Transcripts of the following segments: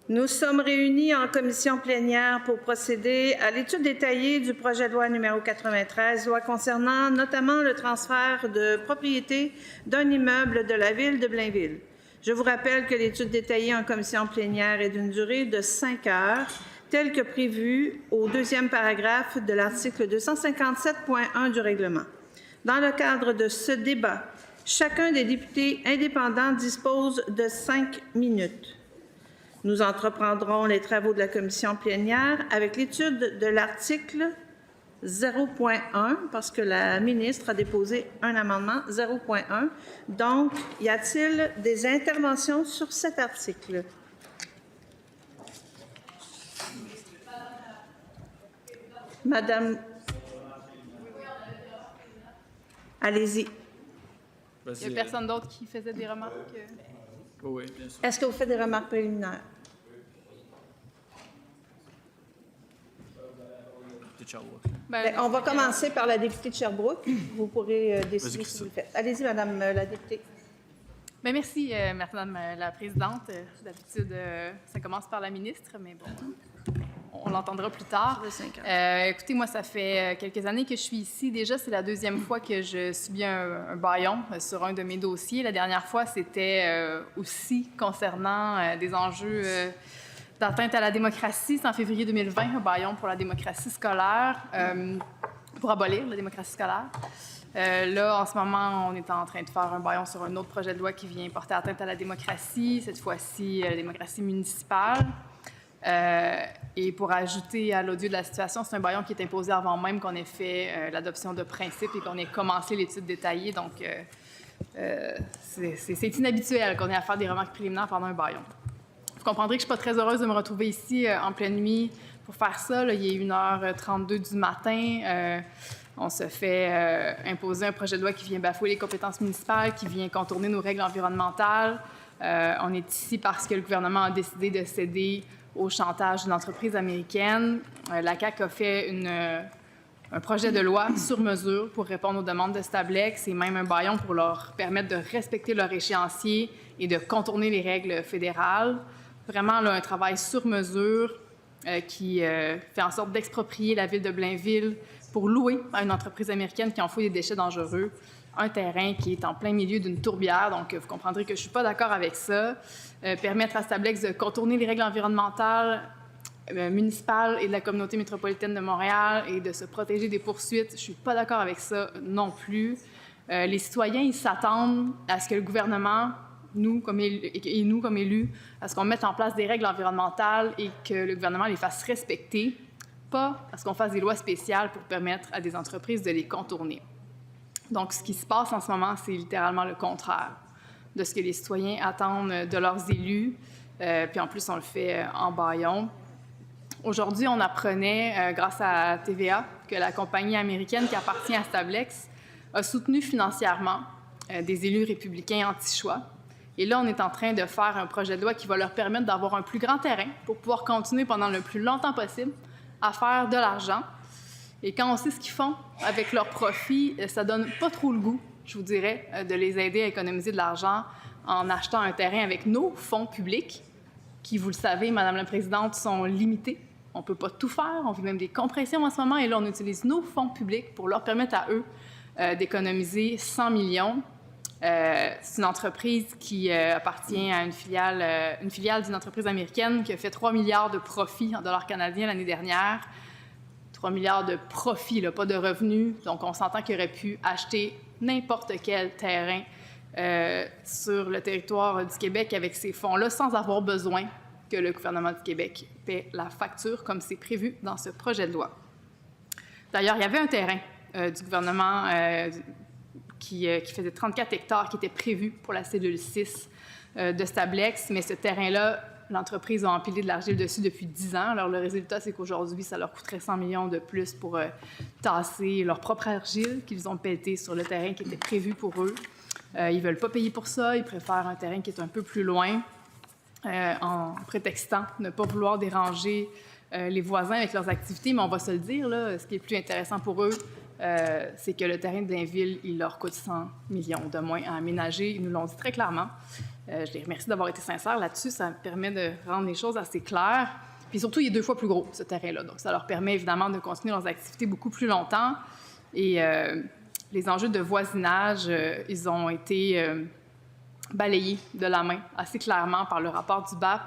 Nous sommes réunis en commission plénière pour procéder à l'étude détaillée du projet de loi numéro 93, loi concernant notamment le transfert de propriété d'un immeuble de la ville de Blainville. Je vous rappelle que l'étude détaillée en commission plénière est d'une durée de 5 heures, telle que prévue au deuxième paragraphe de l'article 257.1 du règlement. Dans le cadre de ce débat, chacun des députés indépendants dispose de 5 minutes. Nous entreprendrons les travaux de la commission plénière avec l'étude de l'article 0.1 parce que la ministre a déposé un amendement 0.1. Donc, y a-t-il des interventions sur cet article? Madame, allez-y. Il n'y a personne d'autre qui faisait des remarques? Oui, bien sûr. Est-ce que vous faites des remarques préliminaires? On va commencer par la députée de Sherbrooke. Vous pourrez décider si vous le faites. Allez-y, Madame la députée. Bien, merci, Madame la Présidente. D'habitude, ça commence par la ministre, mais bon, on l'entendra plus tard. Écoutez, moi, ça fait quelques années que je suis ici. Déjà, c'est la deuxième fois que je subis un bâillon sur un de mes dossiers. La dernière fois, c'était aussi concernant des enjeux d'atteinte à la démocratie. C'est en février 2020, un bâillon pour la démocratie scolaire, pour abolir la démocratie scolaire. Là, en ce moment, on est en train de faire un bâillon sur un autre projet de loi qui vient porter atteinte à la démocratie, cette fois-ci la démocratie municipale. Et pour ajouter à l'odieux de la situation, c'est un bâillon qui est imposé avant même qu'on ait fait l'adoption de principes et qu'on ait commencé l'étude détaillée. Donc, c'est inhabituel qu'on ait à faire des remarques préliminaires pendant un bâillon. Vous comprendrez que je ne suis pas très heureuse de me retrouver ici en pleine nuit pour faire ça. Là, il est 1h32 du matin. On se fait imposer un projet de loi qui vient bafouer les compétences municipales, qui vient contourner nos règles environnementales. On est ici parce que le gouvernement a décidé de céder au chantage d'une entreprise américaine. La CAQ a fait un projet de loi sur mesure pour répondre aux demandes de Stablex et même un bâillon pour leur permettre de respecter leur échéancier et de contourner les règles fédérales. Vraiment, là, un travail sur mesure qui fait en sorte d'exproprier la ville de Blainville pour louer à une entreprise américaine qui enfouit des déchets dangereux un terrain qui est en plein milieu d'une tourbière. Donc, vous comprendrez que je ne suis pas d'accord avec ça. Permettre à Stablex de contourner les règles environnementales municipales et de la communauté métropolitaine de Montréal et de se protéger des poursuites, je ne suis pas d'accord avec ça non plus. Les citoyens, ils s'attendent à ce que le gouvernement, nous comme élus, à ce qu'on mette en place des règles environnementales et que le gouvernement les fasse respecter, pas à ce qu'on fasse des lois spéciales pour permettre à des entreprises de les contourner. Donc, ce qui se passe en ce moment, c'est littéralement le contraire de ce que les citoyens attendent de leurs élus. Puis en plus, on le fait en bâillon. Aujourd'hui, on apprenait, grâce à TVA, que la compagnie américaine qui appartient à Stablex a soutenu financièrement des élus républicains anti-choix. Et là, on est en train de faire un projet de loi qui va leur permettre d'avoir un plus grand terrain pour pouvoir continuer pendant le plus longtemps possible à faire de l'argent. Et quand on sait ce qu'ils font avec leurs profits, ça donne pas trop le goût, je vous dirais, de les aider à économiser de l'argent en achetant un terrain avec nos fonds publics, qui, vous le savez, Madame la Présidente, sont limités. On ne peut pas tout faire, on vit même des compressions en ce moment, et là, on utilise nos fonds publics pour leur permettre à eux d'économiser 100 millions. C'est une entreprise qui appartient à une filiale d'une entreprise américaine qui a fait 3 milliards de profits en dollars canadiens l'année dernière. 3 milliards de profits, là, pas de revenus. Donc, on s'entend qu'il aurait pu acheter n'importe quel terrain sur le territoire du Québec avec ces fonds-là sans avoir besoin que le gouvernement du Québec paie la facture comme c'est prévu dans ce projet de loi. D'ailleurs, il y avait un terrain du gouvernement qui faisait 34 hectares qui était prévu pour la cellule 6 de Stablex, mais ce terrain-là, l'entreprise a empilé de l'argile dessus depuis 10 ans. Alors, le résultat, c'est qu'aujourd'hui, ça leur coûterait 100 millions de plus pour tasser leur propre argile qu'ils ont pelletée sur le terrain qui était prévu pour eux. Ils ne veulent pas payer pour ça. Ils préfèrent un terrain qui est un peu plus loin en prétextant ne pas vouloir déranger les voisins avec leurs activités. Mais on va se le dire, là, ce qui est plus intéressant pour eux, c'est que le terrain de Blainville, il leur coûte 100 millions de moins à aménager. Ils nous l'ont dit très clairement. Je les remercie d'avoir été sincères là-dessus. Ça me permet de rendre les choses assez claires. Puis surtout, il est 2 fois plus gros, ce terrain-là. Donc, ça leur permet évidemment de continuer leurs activités beaucoup plus longtemps. Et les enjeux de voisinage, ils ont été balayés de la main assez clairement par le rapport du BAP,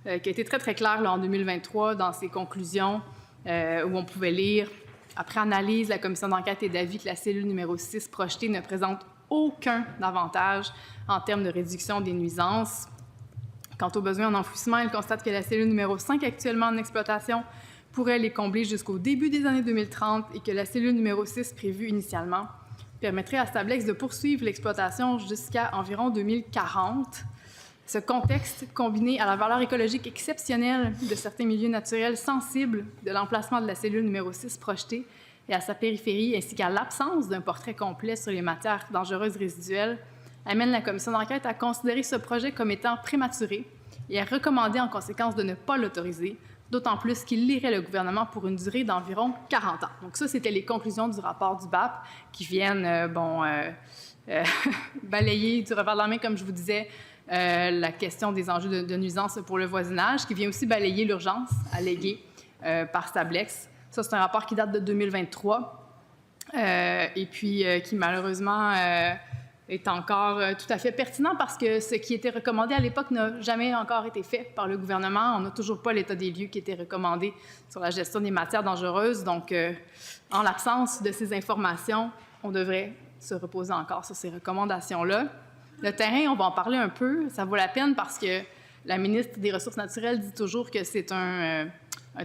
qui a été très, très clair là, en 2023 dans ses conclusions, où on pouvait lire « Après analyse, la commission d'enquête est d'avis que la cellule numéro 6 projetée ne présente aucun avantage en termes de réduction des nuisances. Quant aux besoins en enfouissement, elle constate que la cellule numéro 5 actuellement en exploitation pourrait les combler jusqu'au début des années 2030 et que la cellule numéro 6 prévue initialement permettrait à Stablex de poursuivre l'exploitation jusqu'à environ 2040. Ce contexte, combiné à la valeur écologique exceptionnelle de certains milieux naturels sensibles de l'emplacement de la cellule numéro 6 projetée et à sa périphérie, ainsi qu'à l'absence d'un portrait complet sur les matières dangereuses résiduelles, amène la commission d'enquête à considérer ce projet comme étant prématuré et à recommander en conséquence de ne pas l'autoriser, d'autant plus qu'il lirait le gouvernement pour une durée d'environ 40 ans. Donc ça, c'était les conclusions du rapport du BAP qui viennent balayer du revers de la main, comme je vous disais, la question des enjeux de nuisance pour le voisinage, qui vient aussi balayer l'urgence alléguée par Stablex. Ça, c'est un rapport qui date de 2023 et puis qui, malheureusement, est encore tout à fait pertinent parce que ce qui était recommandé à l'époque n'a jamais encore été fait par le gouvernement. On n'a toujours pas l'état des lieux qui était recommandé sur la gestion des matières dangereuses. Donc, en l'absence de ces informations, on devrait se reposer encore sur ces recommandations-là. Le terrain, on va en parler un peu. Ça vaut la peine parce que la ministre des Ressources naturelles dit toujours que c'est un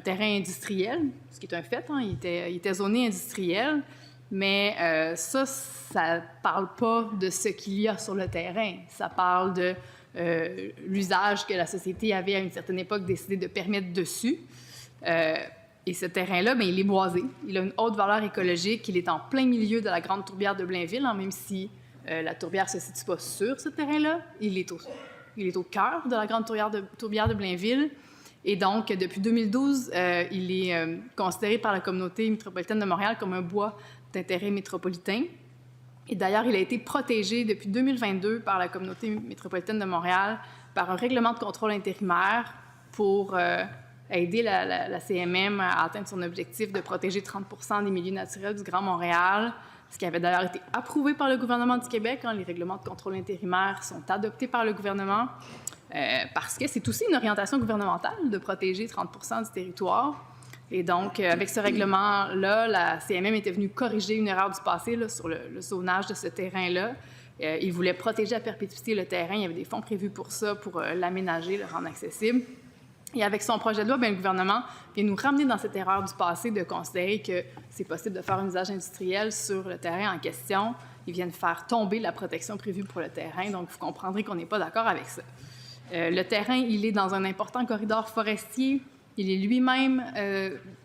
terrain industriel, ce qui est un fait. Hein. Il était zoné industriel. Mais ça ne parle pas de ce qu'il y a sur le terrain. Ça parle de l'usage que la société avait à une certaine époque décidé de permettre dessus. Et ce terrain-là, bien, il est boisé. Il a une haute valeur écologique. Il est en plein milieu de la grande tourbière de Blainville, hein, même si la tourbière ne se situe pas sur ce terrain-là. Il est au cœur de la grande tourbière de Blainville. Et donc, depuis 2012, il est considéré par la communauté métropolitaine de Montréal comme un bois d'intérêt métropolitain. Et d'ailleurs, il a été protégé depuis 2022 par la communauté métropolitaine de Montréal par un règlement de contrôle intérimaire pour aider la CMM à atteindre son objectif de protéger 30 % des milieux naturels du Grand Montréal, ce qui avait d'ailleurs été approuvé par le gouvernement du Québec. Hein, les règlements de contrôle intérimaire sont adoptés par le gouvernement parce que c'est aussi une orientation gouvernementale de protéger 30 % du territoire. Et donc, avec ce règlement-là, la CMM était venue corriger une erreur du passé là, sur le zonage de ce terrain-là. Il voulait protéger à perpétuité le terrain. Il y avait des fonds prévus pour ça, pour l'aménager, le rendre accessible. Et avec son projet de loi, bien, le gouvernement vient nous ramener dans cette erreur du passé de considérer que c'est possible de faire un usage industriel sur le terrain en question. Ils viennent faire tomber la protection prévue pour le terrain. Donc, vous comprendrez qu'on n'est pas d'accord avec ça. Le terrain, il est dans un important corridor forestier. Il est lui-même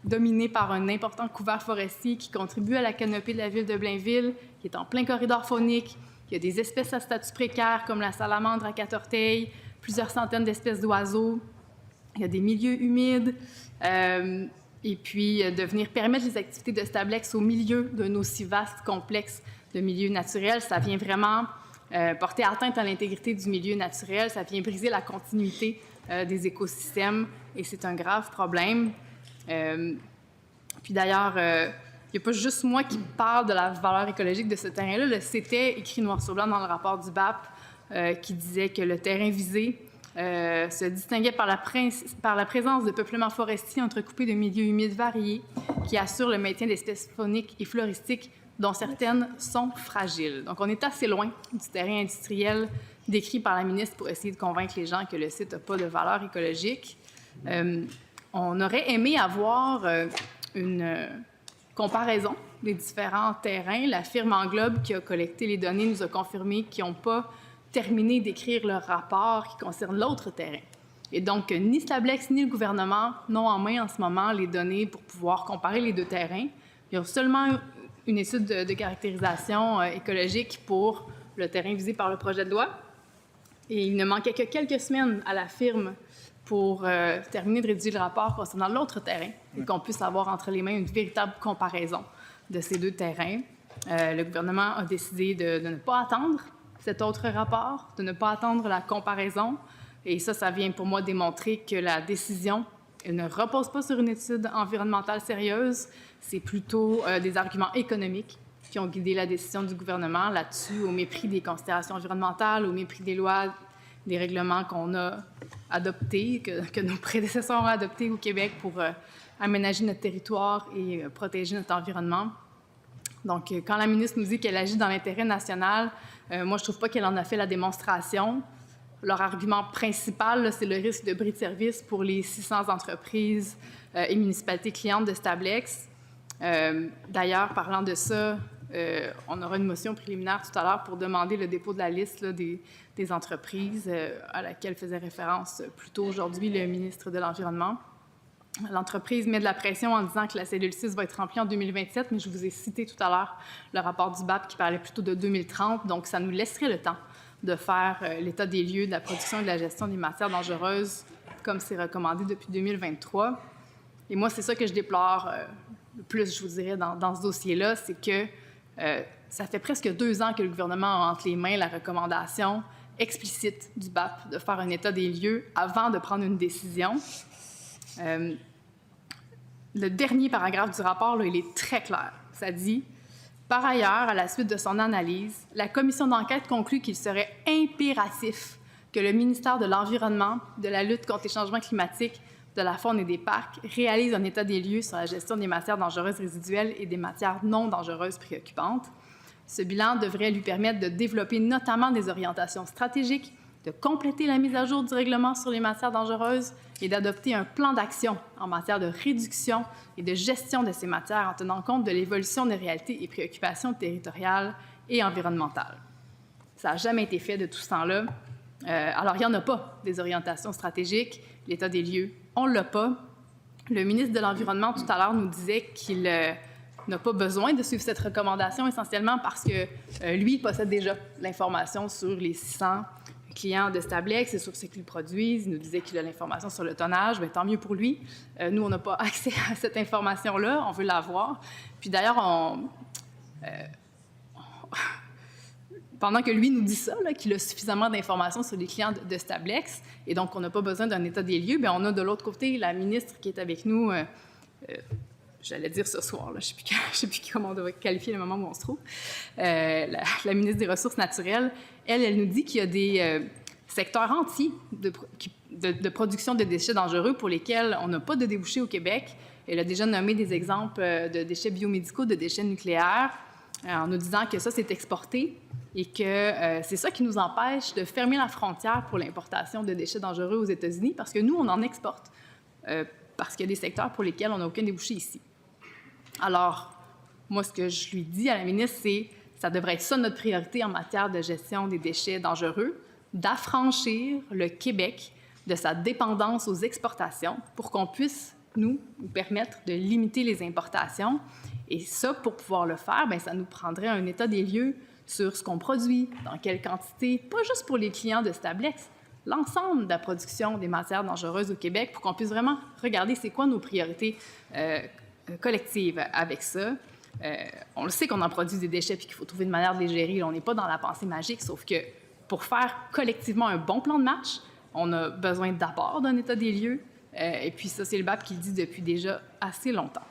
dominé par un important couvert forestier qui contribue à la canopée de la ville de Blainville, qui est en plein corridor faunique. Il y a des espèces à statut précaire comme la salamandre à 4 orteils, plusieurs centaines d'espèces d'oiseaux. Il y a des milieux humides. Et puis, de venir permettre les activités de Stablex au milieu d'un aussi vaste complexe de milieux naturels, ça vient vraiment porter atteinte à l'intégrité du milieu naturel. Ça vient briser la continuité des écosystèmes et c'est un grave problème. Puis d'ailleurs, il n'y a pas juste moi qui parle de la valeur écologique de ce terrain-là. C'était écrit noir sur blanc dans le rapport du BAP qui disait que le terrain visé se distinguait par la présence de peuplements forestiers entrecoupés de milieux humides variés qui assurent le maintien d'espèces fauniques et floristiques dont certaines sont fragiles. Donc, on est assez loin du terrain industriel décrit par la ministre pour essayer de convaincre les gens que le site n'a pas de valeur écologique. On aurait aimé avoir une comparaison des différents terrains. La firme Englobe qui a collecté les données nous a confirmé qu'ils n'ont pas terminé d'écrire leur rapport qui concerne l'autre terrain. Et donc, ni Stablex ni le gouvernement n'ont en main en ce moment les données pour pouvoir comparer les deux terrains. Ils ont seulement une étude de caractérisation écologique pour le terrain visé par le projet de loi. Et il ne manquait que quelques semaines à la firme pour terminer de rédiger le rapport concernant l'autre terrain et qu'on puisse avoir entre les mains une véritable comparaison de ces deux terrains. Le gouvernement a décidé de ne pas attendre cet autre rapport, de ne pas attendre la comparaison. Et ça vient pour moi démontrer que la décision ne repose pas sur une étude environnementale sérieuse, c'est plutôt des arguments économiques qui ont guidé la décision du gouvernement là-dessus, au mépris des considérations environnementales, au mépris des lois, des règlements qu'on a adoptés, que nos prédécesseurs ont adoptés au Québec pour aménager notre territoire et protéger notre environnement. Donc, quand la ministre nous dit qu'elle agit dans l'intérêt national, moi, je ne trouve pas qu'elle en a fait la démonstration. Leur argument principal, c'est le risque de bris de service pour les 600 entreprises et municipalités clientes de Stablex. D'ailleurs, parlant de ça, on aura une motion préliminaire tout à l'heure pour demander le dépôt de la liste là, des entreprises à laquelle faisait référence plus tôt aujourd'hui le ministre de l'Environnement. L'entreprise met de la pression en disant que la cellule 6 va être remplie en 2027, mais je vous ai cité tout à l'heure le rapport du BAP qui parlait plutôt de 2030, donc ça nous laisserait le temps de faire l'état des lieux de la production et de la gestion des matières dangereuses comme c'est recommandé depuis 2023. Et moi, c'est ça que je déplore le plus, je vous dirais, dans ce dossier-là, c'est que ça fait presque 2 ans que le gouvernement a entre les mains la recommandation explicite du BAP de faire un état des lieux avant de prendre une décision. Le dernier paragraphe du rapport, là, il est très clair. Ça dit « Par ailleurs, à la suite de son analyse, la commission d'enquête conclut qu'il serait impératif que le ministère de l'Environnement, de la lutte contre les changements climatiques, de la faune et des parcs réalise un état des lieux sur la gestion des matières dangereuses résiduelles et des matières non dangereuses préoccupantes. Ce bilan devrait lui permettre de développer notamment des orientations stratégiques, de compléter la mise à jour du règlement sur les matières dangereuses et d'adopter un plan d'action en matière de réduction et de gestion de ces matières en tenant compte de l'évolution des réalités et préoccupations territoriales et environnementales. » Ça n'a jamais été fait de tout ce temps-là. Alors, il n'y en a pas des orientations stratégiques. L'état des lieux, on ne l'a pas. Le ministre de l'Environnement, tout à l'heure, nous disait qu'il n'a pas besoin de suivre cette recommandation, essentiellement parce que lui, il possède déjà l'information sur les 600 clients de Stablex et sur ce qu'ils produisent. Il nous disait qu'il a l'information sur le tonnage. Bien, tant mieux pour lui. Nous, on n'a pas accès à cette information-là. On veut l'avoir. Puis d'ailleurs, pendant que lui nous dit ça, qu'il a suffisamment d'informations sur les clients de Stablex, et donc on n'a pas besoin d'un état des lieux, bien, on a de l'autre côté la ministre qui est avec nous, j'allais dire ce soir, là, je ne sais plus comment on doit qualifier le moment où on se trouve, la ministre des Ressources naturelles, elle nous dit qu'il y a des secteurs entiers de production de déchets dangereux pour lesquels on n'a pas de débouchés au Québec. Elle a déjà nommé des exemples de déchets biomédicaux, de déchets nucléaires, en nous disant que ça, c'est exporté et que c'est ça qui nous empêche de fermer la frontière pour l'importation de déchets dangereux aux États-Unis, parce que nous, on en exporte, parce qu'il y a des secteurs pour lesquels on n'a aucun débouché ici. Alors, moi, ce que je lui dis à la ministre, c'est ça devrait être ça notre priorité en matière de gestion des déchets dangereux, d'affranchir le Québec de sa dépendance aux exportations pour qu'on puisse nous permettre de limiter les importations. Et ça, pour pouvoir le faire, bien, ça nous prendrait un état des lieux sur ce qu'on produit, dans quelle quantité, pas juste pour les clients de Stablex, l'ensemble de la production des matières dangereuses au Québec pour qu'on puisse vraiment regarder c'est quoi nos priorités collectives avec ça. On le sait qu'on en produit des déchets puis qu'il faut trouver une manière de les gérer. Là, on n'est pas dans la pensée magique, sauf que pour faire collectivement un bon plan de match, on a besoin d'abord d'un état des lieux. Et puis ça, c'est le BAP qui le dit depuis déjà assez longtemps.